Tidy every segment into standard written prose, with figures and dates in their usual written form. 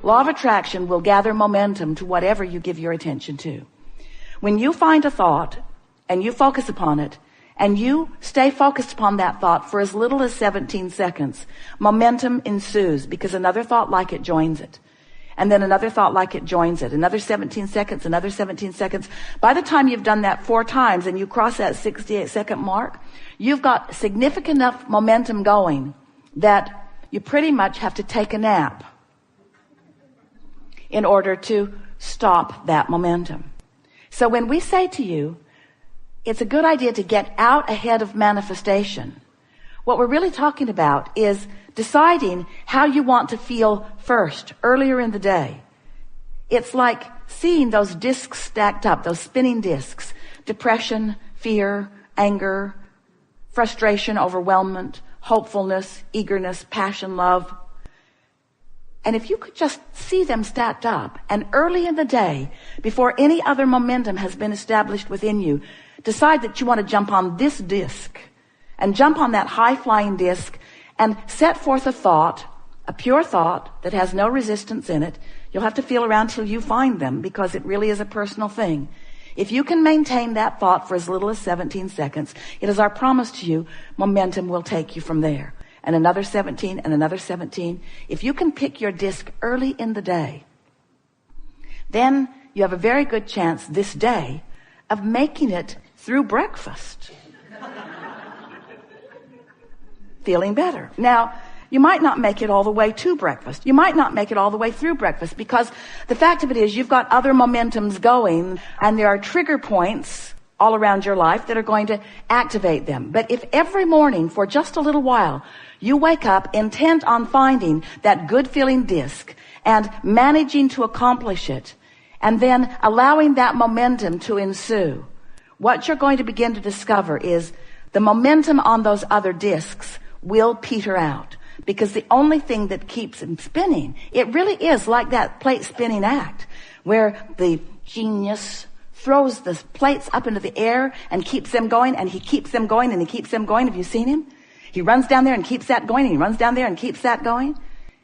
Law of attraction will gather momentum to whatever you give your attention to. When you find a thought and you focus upon it, and you stay focused upon that thought for as little as 17 seconds, momentum ensues, because another thought like it joins it. And then another thought like it joins it. Another 17 seconds, another 17 seconds. By the time you've done that 4 times and you cross that 68-second mark, you've got significant enough momentum going that you pretty much have to take a nap in order to stop that momentum. So when we say to you, it's a good idea to get out ahead of manifestation, what we're really talking about is deciding how you want to feel first, earlier in the day. It's like seeing those discs stacked up, those spinning discs: depression, fear, anger, frustration, overwhelmment, hopefulness, eagerness, passion, love. And if you could just see them stacked up, and early in the day, before any other momentum has been established within you, decide that you want to jump on this disc, and jump on that high-flying disc, and set forth a thought, a pure thought that has no resistance in it. You'll have to feel around till you find them, because it really is a personal thing. If you can maintain that thought for as little as 17 seconds, it is our promise to you, momentum will take you from there. And another 17, and another 17. If you can pick your disc early in the day, then you have a very good chance this day of making it through breakfast. Feeling better. Now, you might not make it all the way to breakfast. You might not make it all the way through breakfast, because the fact of it is you've got other momentums going, and there are trigger points all around your life that are going to activate them. But if every morning for just a little while you wake up intent on finding that good feeling disc and managing to accomplish it, and then allowing that momentum to ensue, what you're going to begin to discover is the momentum on those other discs will peter out, because the only thing that keeps them spinning, it really is like that plate spinning act where the genius throws the plates up into the air and keeps them going, and he keeps them going, and he keeps them going. Have you seen him? He runs down there and keeps that going, and he runs down there and keeps that going.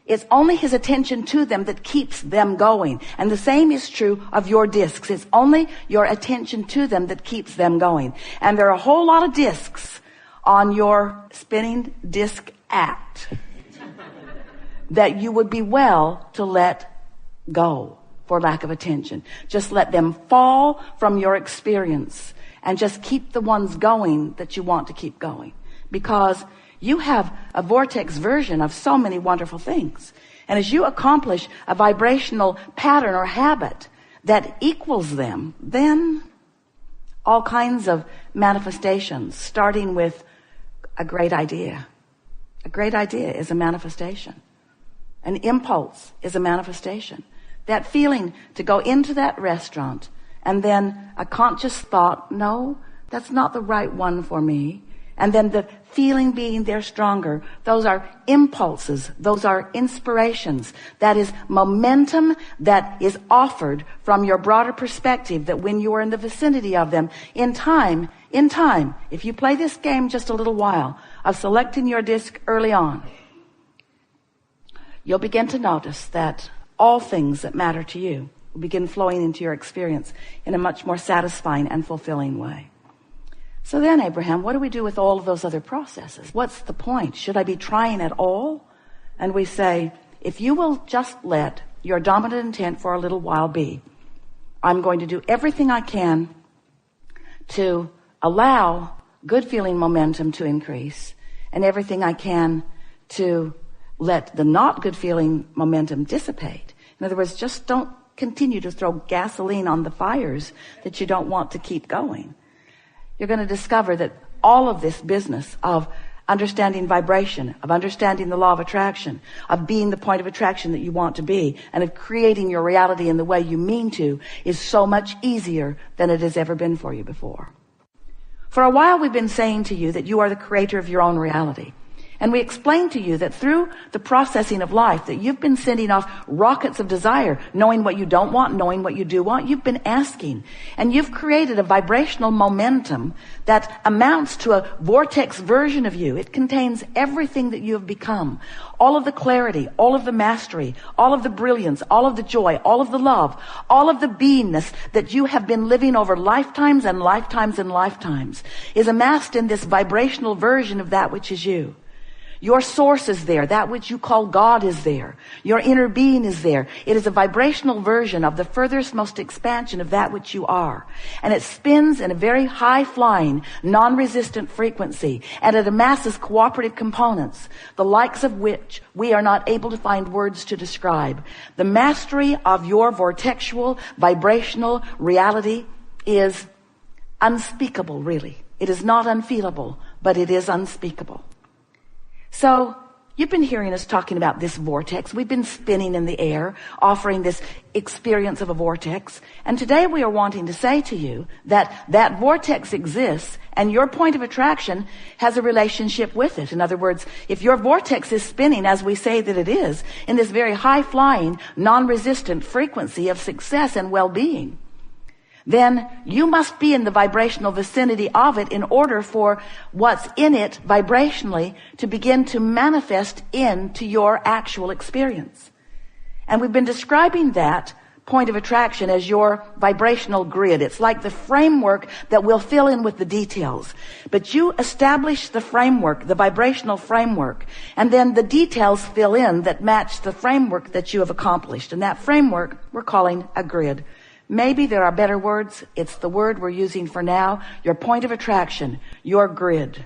It's only his attention to them that keeps them going. And the same is true of your discs. It's only your attention to them that keeps them going. And there are a whole lot of discs on your spinning disc act that you would be well to let go for lack of attention. Just let them fall from your experience, and just keep the ones going that you want to keep going, because you have a vortex version of so many wonderful things. And as you accomplish a vibrational pattern or habit that equals them, then all kinds of manifestations, starting with a great idea. A great idea is a manifestation. An impulse is a manifestation. That feeling to go into that restaurant, and then a conscious thought, no, that's not the right one for me. And then the feeling being there stronger. Those are impulses. Those are inspirations. That is momentum that is offered from your broader perspective, that when you are in the vicinity of them, in time, if you play this game just a little while of selecting your disc early on, you'll begin to notice that all things that matter to you will begin flowing into your experience in a much more satisfying and fulfilling way. So then, Abraham, what do we do with all of those other processes? What's the point? Should I be trying at all? And we say, if you will just let your dominant intent for a little while be, I'm going to do everything I can to allow good feeling momentum to increase, and everything I can to let the not good feeling momentum dissipate. In other words, just don't continue to throw gasoline on the fires that you don't want to keep going. You're going to discover that all of this business of understanding vibration, of understanding the law of attraction, of being the point of attraction that you want to be, and of creating your reality in the way you mean to, is so much easier than it has ever been for you before. For a while we've been saying to you that you are the creator of your own reality. And we explained to you that through the processing of life, that you've been sending off rockets of desire, knowing what you don't want, knowing what you do want. You've been asking. And you've created a vibrational momentum that amounts to a vortex version of you. It contains everything that you have become. All of the clarity, all of the mastery, all of the brilliance, all of the joy, all of the love, all of the beingness that you have been living over lifetimes and lifetimes and lifetimes is amassed in this vibrational version of that which is you. Your source is there. That which you call God is there. Your inner being is there. It is a vibrational version of the furthest, most expansion of that which you are. And it spins in a very high-flying, non-resistant frequency. And it amasses cooperative components, the likes of which we are not able to find words to describe. The mastery of your vortexual, vibrational reality is unspeakable, really. It is not unfeelable, but it is unspeakable. So, you've been hearing us talking about this vortex. We've been spinning in the air, offering this experience of a vortex. And today we are wanting to say to you that that vortex exists and your point of attraction has a relationship with it. In other words, if your vortex is spinning, as we say that it is, in this very high-flying, non-resistant frequency of success and well-being, then you must be in the vibrational vicinity of it in order for what's in it vibrationally to begin to manifest into your actual experience. And we've been describing that point of attraction as your vibrational grid. It's like the framework that will fill in with the details. But you establish the framework, the vibrational framework, and then the details fill in that match the framework that you have accomplished. And that framework we're calling a grid. Maybe there are better words. It's the word we're using for now. Your point of attraction, your grid.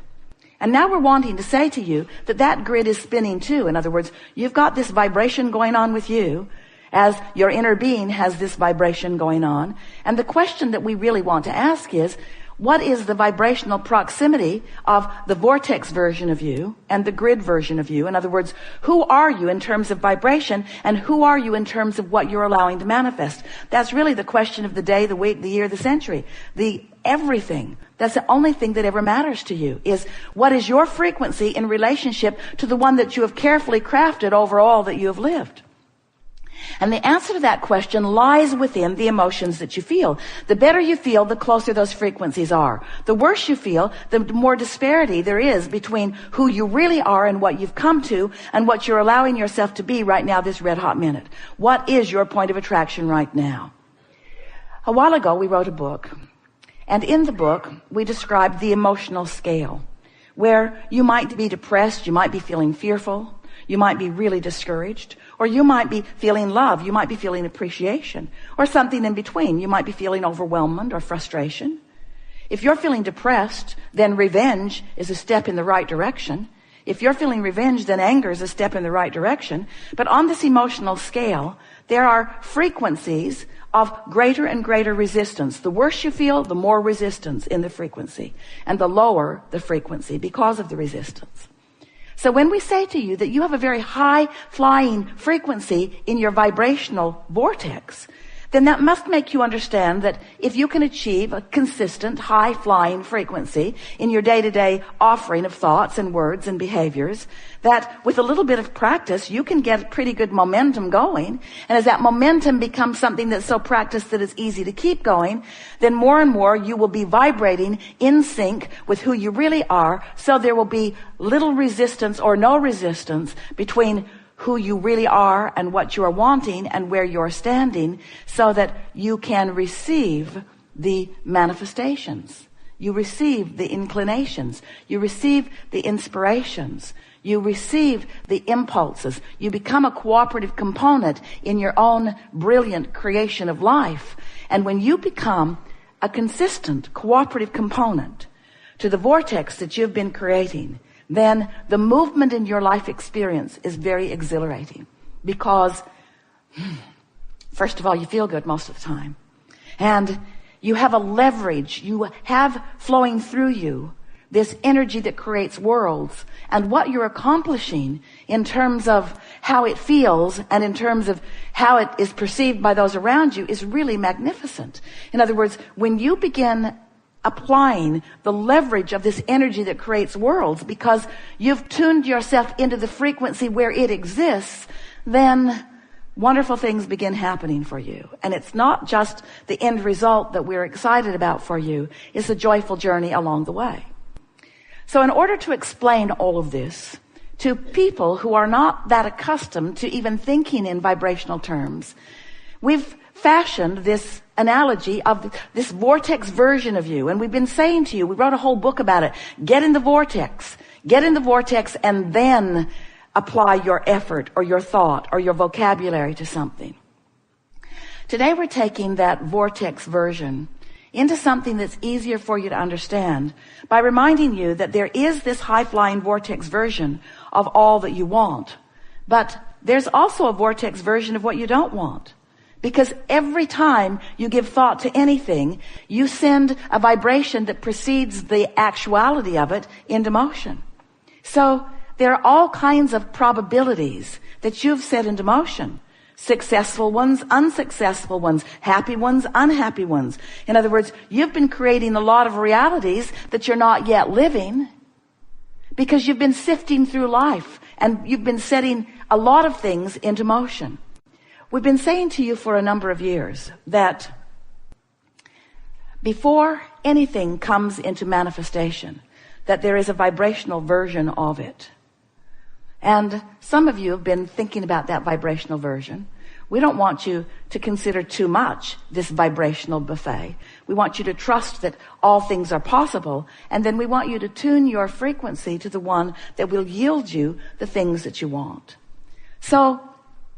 And now we're wanting to say to you that that grid is spinning too. In other words, you've got this vibration going on with you as your inner being has this vibration going on. And the question that we really want to ask is, what is the vibrational proximity of the vortex version of you and the grid version of you? In other words, who are you in terms of vibration and who are you in terms of what you're allowing to manifest? That's really the question of the day, the week, the year, the century, the everything. That's the only thing that ever matters to you is what is your frequency in relationship to the one that you have carefully crafted over all that you have lived? And the answer to that question lies within the emotions that you feel. The better you feel, the closer those frequencies are. The worse you feel, the more disparity there is between who you really are and what you've come to and what you're allowing yourself to be right now, this red hot minute. What is your point of attraction right now? A while ago, we wrote a book. And in the book, we described the emotional scale, where you might be depressed, you might be feeling fearful, you might be really discouraged, or you might be feeling love, you might be feeling appreciation, or something in between. You might be feeling overwhelmment or frustration. If you're feeling depressed, then revenge is a step in the right direction. If you're feeling revenge, then anger is a step in the right direction. But on this emotional scale, there are frequencies of greater and greater resistance. The worse you feel, the more resistance in the frequency, and the lower the frequency because of the resistance. So when we say to you that you have a very high flying frequency in your vibrational vortex, then that must make you understand that if you can achieve a consistent high flying frequency in your day-to-day offering of thoughts and words and behaviors, that with a little bit of practice you can get pretty good momentum going. And as that momentum becomes something that's so practiced that it's easy to keep going, then more and more you will be vibrating in sync with who you really are, so there will be little resistance or no resistance between who you really are and what you are wanting and where you're standing, so that you can receive the manifestations. You receive the inclinations. You receive the inspirations. You receive the impulses. You become a cooperative component in your own brilliant creation of life. And when you become a consistent cooperative component to the vortex that you've been creating, then the movement in your life experience is very exhilarating, because first of all, you feel good most of the time, and you have a leverage, you have flowing through you this energy that creates worlds, and what you're accomplishing in terms of how it feels and in terms of how it is perceived by those around you is really magnificent. In other words, when you begin applying the leverage of this energy that creates worlds, because you've tuned yourself into the frequency where it exists, then wonderful things begin happening for you. And it's not just the end result that we're excited about for you. It's a joyful journey along the way. So in order to explain all of this to people who are not that accustomed to even thinking in vibrational terms, we've fashioned this analogy of this vortex version of you. And we've been saying to you, we wrote a whole book about it. Get in the vortex, and then apply your effort or your thought or your vocabulary to something. Today we're taking that vortex version into something that's easier for you to understand by reminding you that there is this high-flying vortex version of all that you want. But there's also a vortex version of what you don't want. Because every time you give thought to anything, you send a vibration that precedes the actuality of it into motion. So there are all kinds of probabilities that you've set into motion. Successful ones, unsuccessful ones, happy ones, unhappy ones. In other words, you've been creating a lot of realities that you're not yet living because you've been sifting through life and you've been setting a lot of things into motion. We've been saying to you for a number of years that before anything comes into manifestation, that there is a vibrational version of it. And some of you have been thinking about that vibrational version. We don't want you to consider too much this vibrational buffet. We want you to trust that all things are possible, and then we want you to tune your frequency to the one that will yield you the things that you want. So,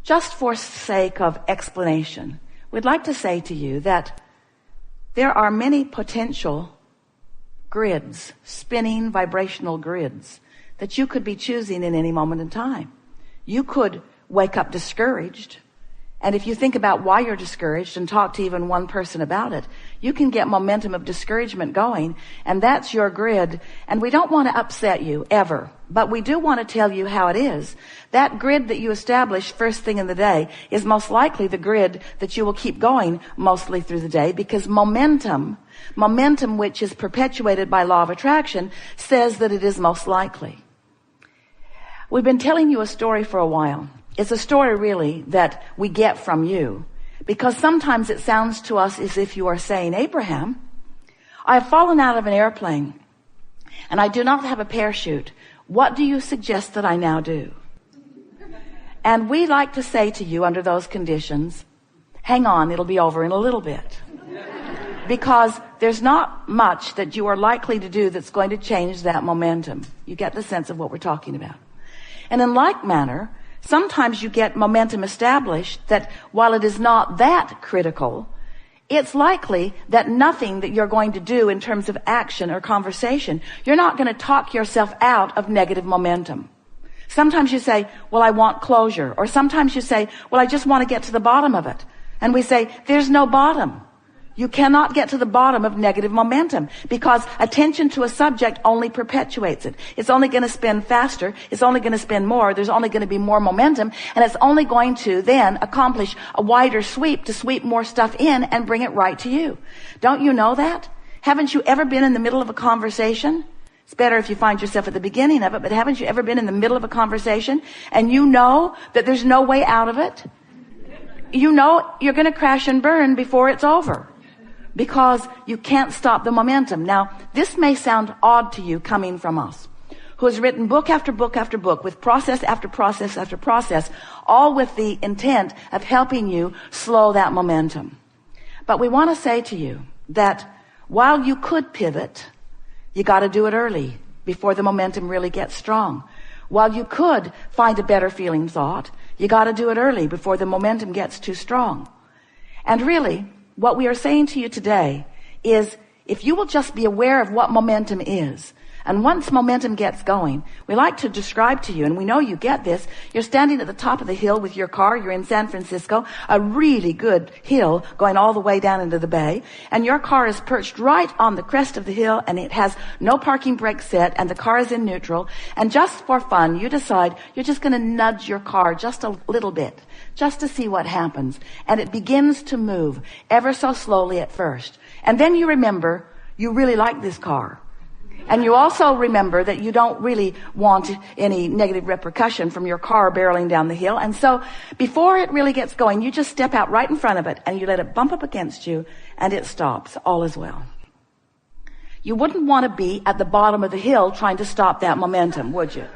just for sake of explanation, we'd like to say to you that there are many potential grids, spinning vibrational grids, that you could be choosing in any moment in time. You could wake up discouraged, and if you think about why you're discouraged and talk to even one person about it, you can get momentum of discouragement going, and that's your grid. And we don't want to upset you ever, but we do want to tell you how it is. That grid that you establish first thing in the day is most likely the grid that you will keep going mostly through the day, because momentum, which is perpetuated by law of attraction, says that it is most likely. We've been telling you a story for a while. It's a story really that we get from you, because sometimes it sounds to us as if you are saying, Abraham, I have fallen out of an airplane and I do not have a parachute. What do you suggest that I now do? And we like to say to you under those conditions, hang on, it'll be over in a little bit. Because there's not much that you are likely to do that's going to change that momentum. You get the sense of what we're talking about. And in like manner, sometimes you get momentum established that while it is not that critical, it's likely that nothing that you're going to do in terms of action or conversation, you're not going to talk yourself out of negative momentum. Sometimes you say, well, I want closure. Or sometimes you say, well, I just want to get to the bottom of it. And we say, there's no bottom. You cannot get to the bottom of negative momentum, because attention to a subject only perpetuates it. It's only going to spin faster. It's only going to spin more. There's only going to be more momentum, and it's only going to then accomplish a wider sweep to sweep more stuff in and bring it right to you. Don't you know that? Haven't you ever been in the middle of a conversation? It's better if you find yourself at the beginning of it, but haven't you ever been in the middle of a conversation and you know that there's no way out of it? You know you're going to crash and burn before it's over, because you can't stop the momentum. Now, this may sound odd to you coming from us, who has written book after book after book with process after process after process, all with the intent of helping you slow that momentum. But we want to say to you that while you could pivot, you got to do it early before the momentum really gets strong. While you could find a better feeling thought, you got to do it early before the momentum gets too strong. And really, what we are saying to you today is, if you will just be aware of what momentum is, and once momentum gets going, we like to describe to you, and we know you get this, you're standing at the top of the hill with your car, you're in San Francisco, a really good hill going all the way down into the bay, and your car is perched right on the crest of the hill, and it has no parking brake set, and the car is in neutral, and just for fun, you decide you're just going to nudge your car just a little bit, just to see what happens. And it begins to move ever so slowly at first. And then you remember You really like this car. And you also remember that you don't really want any negative repercussion from your car barreling down the hill. And so before it really gets going, you just step out right in front of it and you let it bump up against you and it stops. All is well. You wouldn't want to be at the bottom of the hill trying to stop that momentum, would you?